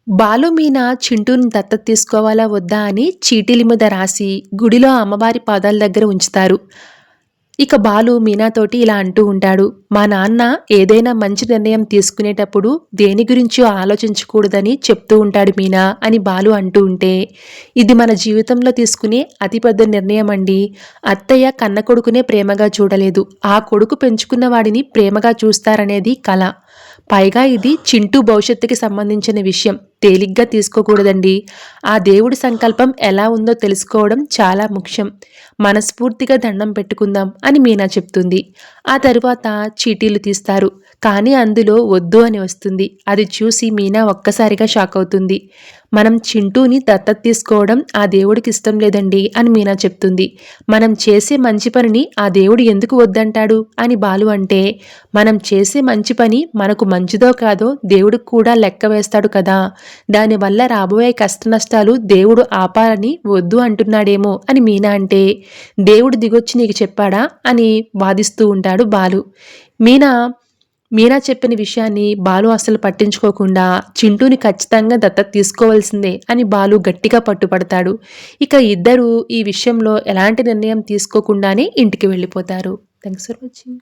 బాలు మీనా చింటూని దత్తత తీసుకోవాలా వద్దా అని చీటీల మీద రాసి గుడిలో అమ్మవారి పాదాల దగ్గర ఉంచుతారు. ఇక బాలు మీనాతోటి ఇలా అంటూ ఉంటాడు. మా నాన్న ఏదైనా మంచి నిర్ణయం తీసుకునేటప్పుడు దేని గురించో ఆలోచించకూడదని చెప్తూ ఉంటాడు మీనా అని బాలు అంటూ ఉంటే, ఇది మన జీవితంలో తీసుకునే అతిపెద్ద నిర్ణయం అండి. అత్తయ్య కన్న కొడుకునే ప్రేమగా చూడలేదు. ఆ కొడుకు పెంచుకున్న వాడిని ప్రేమగా చూస్తారనేది కల. పైగా ఇది చింటూ భవిష్యత్తుకి సంబంధించిన విషయం. తేలిగ్గా తీసుకోకూడదండి. ఆ దేవుడి సంకల్పం ఎలా ఉందో తెలుసుకోవడం చాలా ముఖ్యం. మనస్ఫూర్తిగా దండం పెట్టుకుందాం అని మీనా చెప్తుంది. ఆ తరువాత చీటీలు తీస్తారు. కానీ అందులో వద్దు అని వస్తుంది. అది చూసి మీనా ఒక్కసారిగా షాక్ అవుతుంది. మనం చింటూని దత్తత తీసుకోవడం ఆ దేవుడికి ఇష్టం లేదండి అని మీనా చెప్తుంది. మనం చేసే మంచి పనిని ఆ దేవుడు ఎందుకు వద్దంటాడు అని బాలు అంటే, మనం చేసే మంచి పని మనకు మంచిదో కాదో దేవుడికి కూడా లెక్క వేస్తాడు కదా. దానివల్ల రాబోయే కష్టనష్టాలు దేవుడు ఆపాలని వద్దు అంటున్నాడేమో అని మీనా అంటే, దేవుడు దిగొచ్చి నీకు చెప్పాడా అని వాదిస్తూ ఉంటాడు బాలు. మీనా మీనా చెప్పిన విషయాన్ని బాలు అస్సలు పట్టించుకోకుండా చింటూని ఖచ్చితంగా దత్తత తీసుకోవాల్సిందే అని బాలు గట్టిగా పట్టుపడతాడు. ఇక ఇద్దరూ ఈ విషయంలో ఎలాంటి నిర్ణయం తీసుకోకుండానే ఇంటికి వెళ్ళిపోతారు. Thanks for watching.